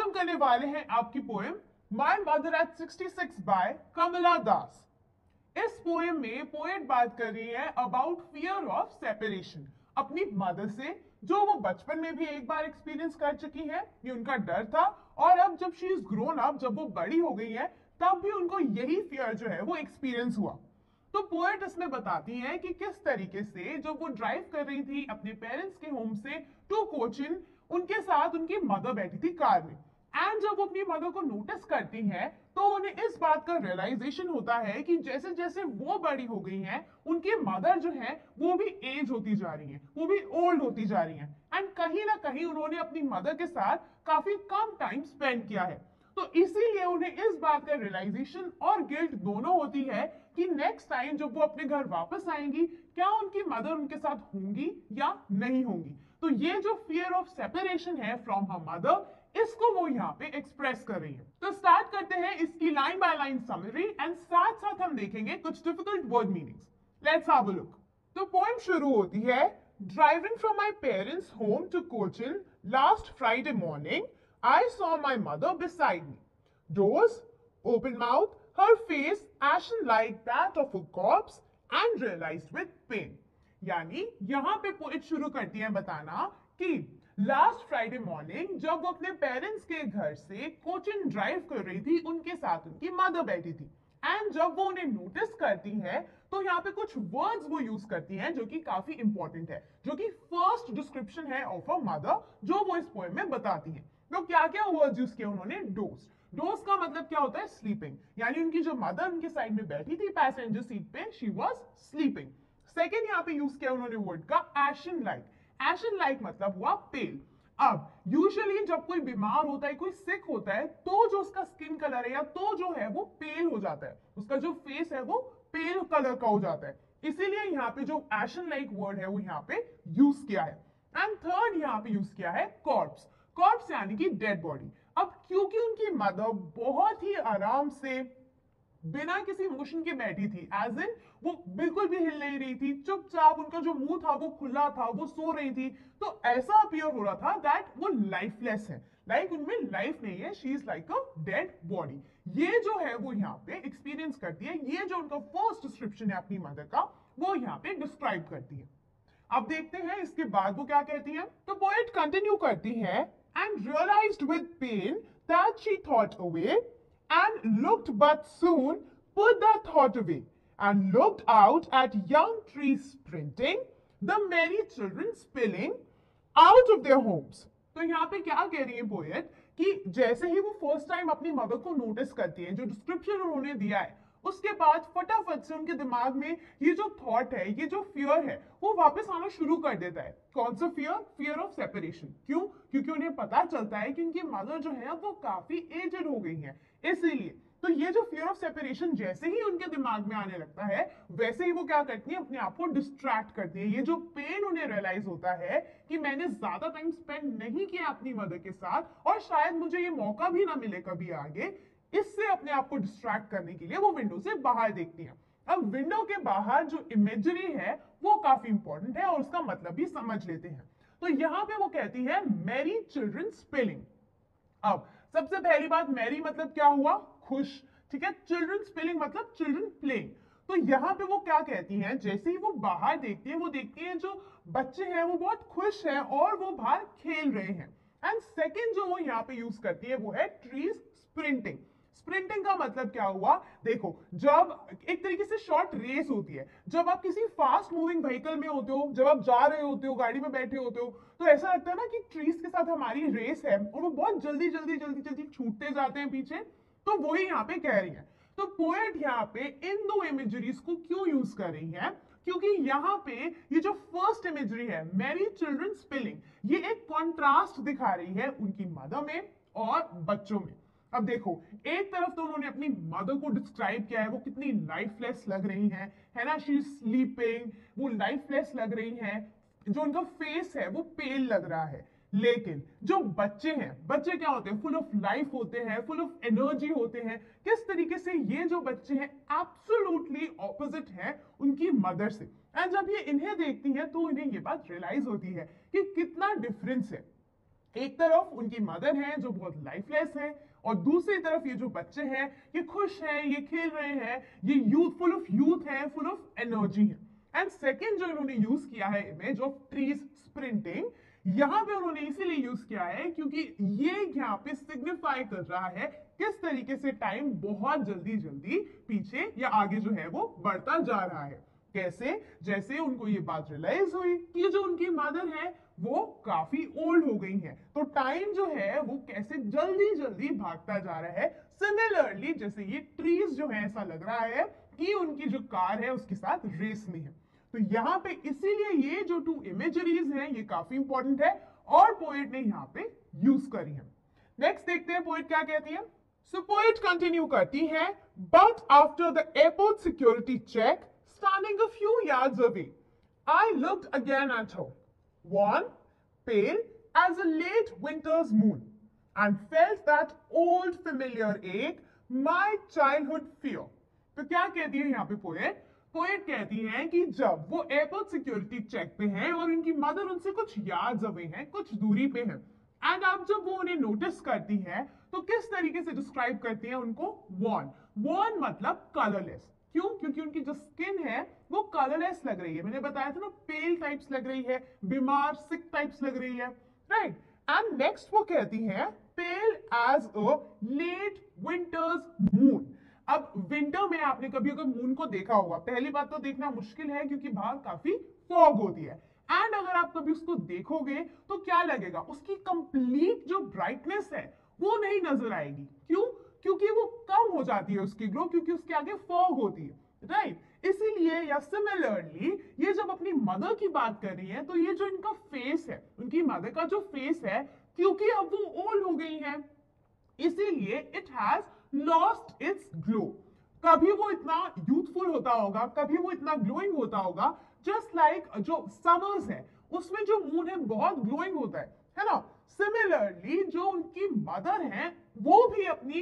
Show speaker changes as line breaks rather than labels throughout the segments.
हम करने वाले हैं आपकी poem my mother at 66 by Kamala Das. इस पोएम में पोएट बात कर रही है अबाउट फियर ऑफ सेपरेशन अपनी मदर से, जो वो बचपन में भी एक बार एक्सपीरियंस कर चुकी है। ये उनका डर था और अब जब शी इज ग्रोन अप, जब वो बड़ी हो गई है, तब भी उनको यही फियर जो है वो एक्सपीरियंस हुआ। तो पोएट इसमें बताती है कि किस तरीके से जब वो ड्राइव कर रही थी अपने पेरेंट्स के होम से टू कोचिन, उनके साथ उनकी मदर बैठी थी कार में। एंड जब वो अपनी मदर को नोटिस करती हैं तो उन्हें इस बात का रियलाइजेशन होता है कि जैसे जैसे वो बड़ी हो गई हैं, उनकी मदर जो है वो भी एज होती जा रही है, वो भी ओल्ड होती जा रही है। एंड कहीं ना कहीं उन्होंने अपनी मदर के साथ काफी कम टाइम स्पेंड किया है। तो इसीलिए उन्हें इस बात का रियलाइजेशन और गिल्ट दोनों होती है कि नेक्स्ट टाइम जब वो अपने घर वापस आएंगी, क्या उनकी मदर उनके साथ होंगी या नहीं होंगी। तो ये जो फियर ऑफ सेपरेशन है फ्रॉम हर मदर, इसको वो यहाँ पे एक्सप्रेस कर रही है। तो स्टार्ट करते हैं इसकी line by line summary and साथ साथ हम देखेंगे कुछ difficult word meanings. Let's have a look. तो पोएम शुरू होती है, driving from my parents home to Cochin last Friday morning I saw my mother beside me. Doors, open mouth, her face ashen like that of a corpse and realized with pain. यानी यहाँ पे poet शुरू करती है बताना कि last Friday morning जब वो अपने पेरेंट्स के घर से कोचिन ड्राइव कर रही थी, उनके साथ उनकी मदर बैठी थी। एंड जब वो उन्हें नोटिस करती है तो यहाँ पे कुछ वर्ड्स वो यूज करती हैं जो कि काफी इंपॉर्टेंट है, जो कि फर्स्ट डिस्क्रिप्शन है ऑफ अ मदर जो वो इस पोएम में बताती है। तो क्या क्या वर्ड्स यूज किए उन्होंने? डोज। डोज का मतलब क्या होता है? स्लीपिंग। यानी उनकी जो मदर उनके साइड में बैठी थी पैसेंजर सीट पे, शी वाज स्लीपिंग। सेकंड यहाँ पे यूज किया उन्होंने वर्ड का एशन लाइक। एशन लाइक मतलब हुआ पेल। अब यूजुअली जब कोई बीमार होता है, कोई सिक होता है, तो जो उसका स्किन कलर है या तो जो है वो पेल हो जाता है, उसका जो फेस है वो पेल कलर का हो जाता है। इसीलिए यहाँ पे जो एशन लाइक वर्ड है वो यहाँ पे यूज किया है। एंड थर्ड यहाँ पे यूज किया है कॉर्प्स। कॉर्प्स यानी कि डेड बॉडी। अब क्योंकि उनकी मदर बहुत ही आराम से बिना किसी मोशन के बैठी थी, एज इन वो बिल्कुल भी हिल नहीं रही थी, चुपचाप उनका जो मुंह था वो खुला था, वो सो रही थी, तो ऐसा अपीयर हो रहा था दैट वो लाइफलेस है, लाइक उनमें लाइफ नहीं है, she is like a dead body. ये जो है वो यहाँ पे एक्सपीरियंस करती है। ये जो उनका फर्स्ट डिस्क्रिप्शन है अपनी मदर का, वो यहाँ पे डिस्क्राइब करती है। अब देखते हैं इसके बाद वो क्या कहती है। तो पोएट कंटिन्यू करती है, and realised with pain that she thought away and looked but soon put that thought away and looked out at young trees sprinting, the merry children spilling out of their homes. तो यहाँ पे क्या कह रही है poet कि जैसे ही वो फर्स्ट टाइम अपनी मदर को नोटिस करती है, जो डिस्क्रिप्शन उन्होंने दिया है, उसके बाद फटाफट से उनके दिमाग में ये जो थॉट है, ये जो फियर है, वो वापस आना शुरू कर देता है। कौन सा फियर? Fear of separation. क्यों? क्योंकि उन्हें पता चलता है कि उनकी मदर जो है वो काफी एजेड हो गई है, इसीलिए। तो ये जो फियर ऑफ सेपरेशन जैसे ही उनके दिमाग में आने लगता है, वैसे ही वो क्या करती है, अपने आप को डिस्ट्रैक्ट करती है। ये जो पेन उन्हें रियलाइज होता है कि मैंने ज्यादा टाइम स्पेंड नहीं किया अपनी मदर के साथ और शायद मुझे ये मौका भी ना मिले कभी आगे, इससे अपने आप को डिस्ट्रैक्ट करने के लिए वो विंडो से बाहर देखती है। अब विंडो के बाहर जो इमेजरी है वो काफी इंपॉर्टेंट है और उसका मतलब भी समझ लेते हैं। तो यहां पे वो कहती है मैरी चिल्ड्रन स्पिलिंग। अब सबसे पहली बात, मैरी मतलब क्या हुआ? खुश, ठीक है। चिल्ड्रन स्पिलिंग मतलब चिल्ड्रन प्लेइंग। तो यहाँ पे वो क्या कहती हैं, जैसे ही वो बाहर देखती है, वो देखती है जो बच्चे हैं वो बहुत खुश हैं और वो बाहर खेल रहे हैं। एंड सेकेंड जो वो यहाँ पे यूज करती है वो है ट्रीज स्प्रिंटिंग। स्प्रिंटिंग का मतलब क्या हुआ? देखो, जब एक तरीके से शॉर्ट रेस होती है, जब आप किसी फास्ट मूविंग व्हीकल में होते हो, जब आप जा रहे होते हो, गाड़ी में बैठे होते हो, तो ऐसा लगता है ना कि ट्रीज के साथ हमारी रेस है और वो बहुत जल्दी जल्दी जल्दी जल्दी छूटते जाते हैं पीछे। तो वही यहाँ पे कह रही है। तो पोएट यहाँ पे इन दो इमेजरीज को क्यों यूज कर रही है? क्योंकि यहाँ पे ये जो फर्स्ट इमेजरी है, मैरी चिल्ड्रन स्पिलिंग, ये एक कॉन्ट्रास्ट दिखा रही है उनकी मदर में और बच्चों में। अब देखो, एक तरफ तो उन्होंने अपनी मदर को डिस्क्राइब किया है, वो कितनी लाइफलेस लग रही है ना, शी इज स्लीपिंग, वो लाइफलेस लग रही है, जो उनका फेस है वो पेल लग रहा है। लेकिन जो बच्चे हैं, बच्चे क्या होते हैं? फुल ऑफ लाइफ होते हैं, फुल ऑफ एनर्जी होते हैं। किस तरीके से ये जो बच्चे हैं एब्सोल्युटली ऑपोजिट हैं उनकी मदर से। एंड जब ये इन्हें देखती हैं तो इन्हें ये बात रियलाइज होती है कि कितना डिफरेंस है। एक तरफ उनकी मदर है जो बहुत लाइफलेस है, और दूसरी तरफ ये जो बच्चे हैं ये खुश हैं, ये खेल रहे हैं, ये यूथ, फुल ऑफ यूथ है, फुल ऑफ एनर्जी है। एंड सेकेंड जो इन्होंने यूज किया है इमेज ऑफ ट्रीज स्प्रिंटिंग, यहां पे उन्होंने इसीलिए यूज किया है क्योंकि ये यहाँ पे सिग्निफाई कर रहा है किस तरीके से टाइम बहुत जल्दी जल्दी पीछे या आगे जो है वो बढ़ता जा रहा है। कैसे? जैसे उनको ये बात रियलाइज हुई कि जो उनकी मदर है वो काफी ओल्ड हो गई हैं, तो टाइम जो है वो कैसे जल्दी जल्दी भागता जा रहा है। सिमिलरली जैसे ये ट्रीज जो है ऐसा लग रहा है कि उनकी जो कार है उसके साथ रेस में है। तो यहाँ पे इसीलिए ये जो टू इमेजरीज हैं ये काफी इंपॉर्टेंट है और पोएट ने यहाँ पे यूज करी है। नेक्स्ट देखते हैं पोएट क्या कहती है। सो पोएट कंटिन्यू करती है, but after the airport security check standing a few yards away, I looked again at her, wan, pale as a late winter's moon, and felt that old familiar ache, my childhood fear. तो क्या कहती है यहाँ पे poet? Poet कहती है कि जब वो एयरपोर्ट सिक्योरिटी चेक पे हैं और उनकी मदर उनसे कुछ यार्ड्स अवे हैं, कुछ दूरी पे है, एंड अब जब वो उन्हें नोटिस करती है तो किस तरीके से डिस्क्राइब करती है उनको? वॉन। वॉन मतलब कलरलेस। क्यों? क्योंकि उनकी जो स्किन है वो कलरलेस लग रही है। मैंने बताया था ना, पेल टाइप्स लग रही है, बीमार सिक टाइप्स लग रही है, राइट। एंड नेक्स्ट वो कहती है pale as a late winter's moon. अब विंटर में आपने कभी अगर मून को देखा होगा, पहली बात तो देखना मुश्किल है क्योंकि बाहर काफी फॉग होती है, एंड अगर आप कभी उसको देखोगे तो क्या लगेगा? उसकी कंप्लीट जो ब्राइटनेस है वो नहीं नजर आएगी। क्यों? क्योंकि वो कम हो जाती है उसकी ग्लो, क्योंकि उसके आगे फॉग होती है, राइट। इसीलिए या सिमिलरली ये जब अपनी मदर की बात कर रही है तो ये जो इनका फेस है, उनकी मदर का जो फेस है, क्योंकि अब वो ओल्ड हो गई है इसीलिए it has lost its glow. कभी वो इतना यूथफुल होता होगा, कभी वो इतना ग्लोइंग होता होगा, जस्ट लाइक जो समर्स है उसमें जो मून है बहुत ग्लोइंग होता है ना। सिमिलरली जो उनकी मदर है वो भी अपनी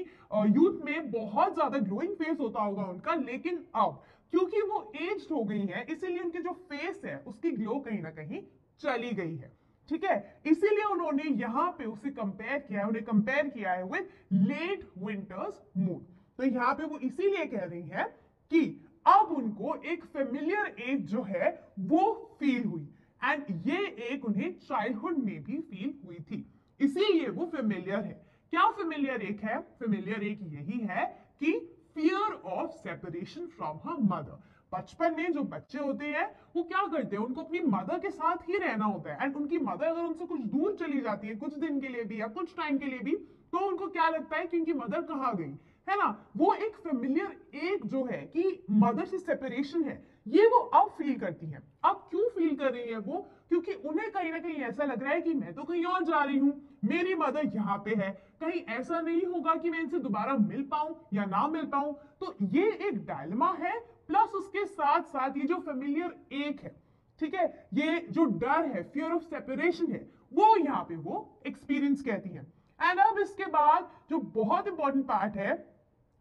यूथ में बहुत ज्यादा ग्लोइंग फेस होता होगा उनका, लेकिन अब क्योंकि वो एज्ड हो गई है इसीलिए उनके जो फेस है उसकी ग्लो कहीं ना कहीं चली गई है, ठीक है। इसीलिए उन्होंने यहां पे उसे कंपेयर किया है, उन्हें कंपेयर किया है विद लेट विंटर्स मून। तो यहां पे वो इसीलिए कह रही है कि अब उनको एक फेमिलियर एज जो है वो फील हुई, एंड ये एक उन्हें चाइल्डहुड में भी फील हुई थी, इसीलिए वो फेमिलियर है। क्या फेमिलियर एक है? फेमिलियर एक यही है कि fear of separation from her mother. बचपन में जो बच्चे होते हैं वो क्या करते हैं? उनको अपनी मदर के साथ ही रहना होता है, एंड उनकी मदर अगर उनसे कुछ दूर चली जाती है, कुछ दिन के लिए भी या कुछ टाइम के लिए भी, तो उनको क्या लगता है कि उनकी मदर कहाँ गई, है ना। वो एक फेमिलियर एक जो है कि मदर से सेपरेशन है, ये वो अब फील करती है। अब क्यों फील कर रही है वो? क्योंकि उन्हें कहीं ना कहीं ऐसा लग रहा है कि मैं तो कहीं और जा रही हूँ, मेरी मदर यहाँ पे है, कहीं ऐसा नहीं होगा कि मैं इनसे दोबारा मिल पाऊं या ना मिल पाऊं। तो ये एक डायलेमा है, प्लस उसके साथ साथ ये जो फेमिलियर एक है, ठीक है, ये जो डर है, फियर ऑफ सेपरेशन है, वो यहाँ पे वो एक्सपीरियंस कहती है। एंड अब इसके बाद जो बहुत इंपॉर्टेंट पार्ट है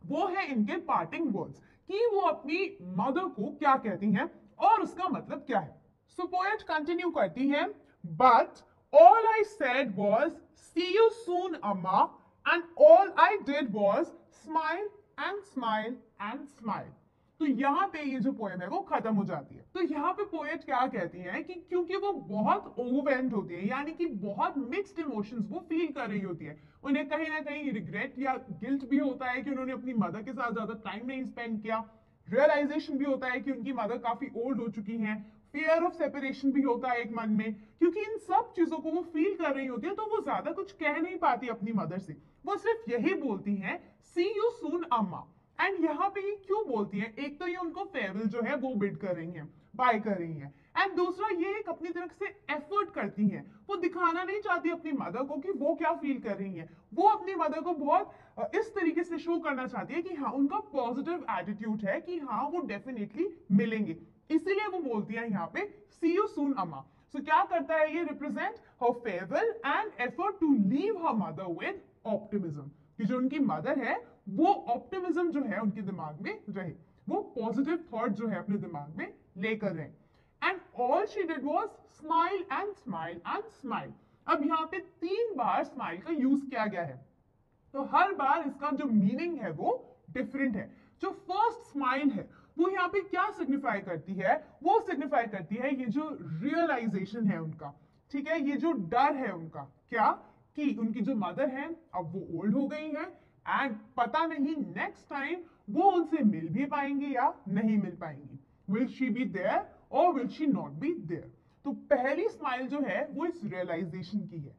वो है इनके पार्टिंग वर्ड्स, कि वो अपनी मदर को क्या कहती हैं और उसका मतलब क्या है। सो पोएट कंटिन्यू करती है, but all I said was see you soon amma, and all I did was smile and smile and smile. तो यहाँ पे ये जो पोएम है वो खत्म हो जाती है। तो यहाँ पे पोएट क्या कहती है कि क्योंकि वो बहुत ओवरवेल्म्ड होती है, यानी कि बहुत मिक्स्ड इमोशंस वो फील कर रही होती है, उन्हें कहीं ना कहीं रिग्रेट या गिल्ट भी होता है कि उन्होंने अपनी मदर के साथ ज्यादा टाइम नहीं स्पेंड किया, रियलाइजेशन भी होता है कि उनकी मदर काफी ओल्ड हो चुकी हैं, फियर ऑफ सेपरेशन भी होता है एक मन में। क्योंकि इन सब चीजों को वो फील कर रही होती है तो वो ज्यादा कुछ कह नहीं पाती अपनी मदर से, वो सिर्फ यही बोलती हैं सी यू सून अम्मा। एंड यहाँ पे ये क्यों बोलती हैं? एक तो ये उनको फेयरवेल जो है वो बिड कर रही हैं, बाय कर रही हैं, एंड दूसरा ये एक अपनी तरफ से एफर्ट करती हैं, वो दिखाना नहीं चाहती अपनी मदर को कि वो क्या फील कर रही हैं, वो अपनी मदर को बहुत इस तरीके से शो करना चाहती है कि हाँ उनका पॉजिटिव एटीट्यूड है कि हाँ वो डेफिनेटली मिलेंगे, इसीलिए वो बोलती है यहाँ पे सी यू सून अम्मा। सो क्या करता है ये? Represent her farewell and effort to leave her mother with optimism, कि जो उनकी मदर है वो ऑप्टिमिज्म जो है उनके दिमाग में रहे, वो पॉजिटिव थॉट जो है अपने दिमाग में लेकर रहे। And all she did was smile and smile and smile. अब यहाँ पे 3 बार स्माइल का यूज किया गया है, तो हर बार इसका जो मीनिंग है वो डिफरेंट है। जो फर्स्ट स्माइल है वो यहाँ पे क्या सिग्निफाई करती है, वो सिग्निफाई करती है ये जो रियलाइजेशन है उनका, ठीक है, ये जो डर है उनका, क्या कि उनकी जो मदर है अब वो ओल्ड हो गई है एंड पता नहीं नेक्स्ट टाइम वो उनसे मिल भी पाएंगी या नहीं मिल पाएंगी, विल शी बी देयर और will she not be there. तो पहली स्माइल जो है वो इस रियलाइजेशन की है।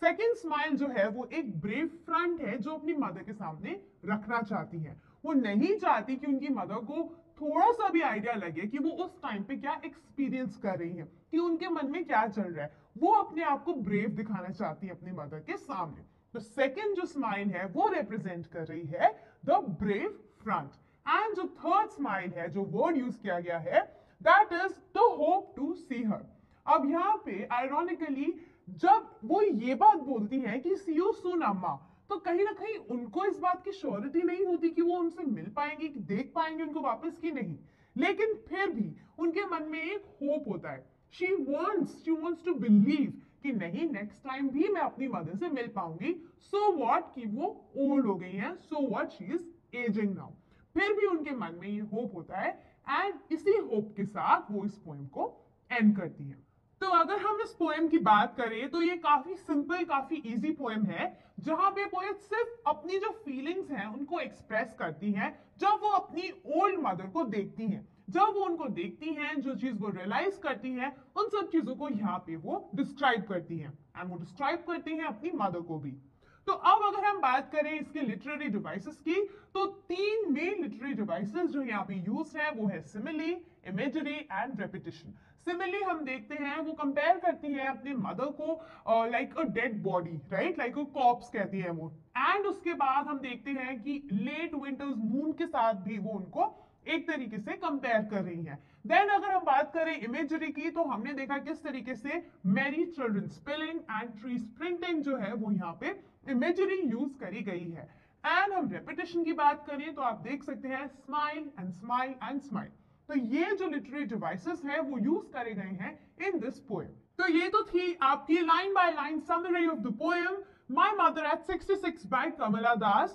सेकेंड स्माइल जो है वो एक ब्रेव फ्रंट है जो अपनी मदर के सामने रखना चाहती है। वो नहीं चाहती कि उनकी मदर को थोड़ा सा भी आइडिया लगे कि वो उस टाइम पे क्या एक्सपीरियंस कर रही है, कि उनके मन में क्या चल रहा है। वो अपने आप को ब्रेव दिखाना चाहती है अपनी मदर के सामने। तो सेकेंड जो स्माइल है वो रिप्रेजेंट कर रही है द ब्रेव फ्रंट। एंड जो थर्ड स्माइल है, जो वर्ड यूज किया गया है, that is the hope to see her. अब यहाँ पे आयरॉनिकली जब वो ये बात बोलती हैं कि सी यू सून अम्मा, तो कहीं ना कहीं उनको इस बात की श्योरिटी नहीं होती कि वो उनसे मिल पाएंगे, कि देख पाएंगे उनको वापस कि नहीं, लेकिन फिर भी उनके मन में एक होप होता है। शी वांट्स टू बिलीव कि नहीं, नेक्स्ट टाइम भी मैं अपनी मदर से मिल पाऊंगी। सो व्हाट कि वो ओल्ड हो गई हैं, so what she is ageing now. फिर भी उनके मन में ये होप होता है एंड इसी होप के साथ वो इस पोएम को एंड करती है। तो अगर हम इस पोएम की बात करें तो ये काफी सिंपल, काफी इजी पोएम है, जहां पे पोएट सिर्फ अपनी जो फीलिंग्स हैं उनको एक्सप्रेस करती हैं जब वो अपनी ओल्ड मदर को देखती हैं। जब वो उनको देखती हैं, जो चीज वो रियलाइज करती हैं, उन सब चीजों को यहाँ पे वो डिस्क्राइब करती हैं एंड वो डिस्क्राइब करती हैं अपनी मदर को भी। तो अब अगर हम बात करें इसके लिटरेरी डिवाइसेस की, तो 3 मेन लिटरेरी डिवाइसेस जो यहाँ पे यूज है वो है simile, imagery and repetition. Simile हम देखते हैं वो कंपेयर करती है अपनी मदर को like a dead body, right, like a cops कहती है वो। एंड उसके बाद हम देखते हैं कि लेट विंटर्स मून के साथ भी वो उनको एक तरीके से कंपेयर कर रही है। देन अगर हम बात करें इमेजरी की, तो हमने देखा किस तरीके से Mary children spelling and tree sprinting जो है वो यहाँ पे इमेजरी यूज करी गई है। एंड हम रेपिटेशन की बात करें तो आप देख सकते हैं smile and smile and smile. तो ये जो लिटरेरी डिवाइसेस है वो यूज करे गए हैं इन दिस पोएम। तो ये तो थी आपकी line by line summary of the poem my mother at 66 by Kamala Das.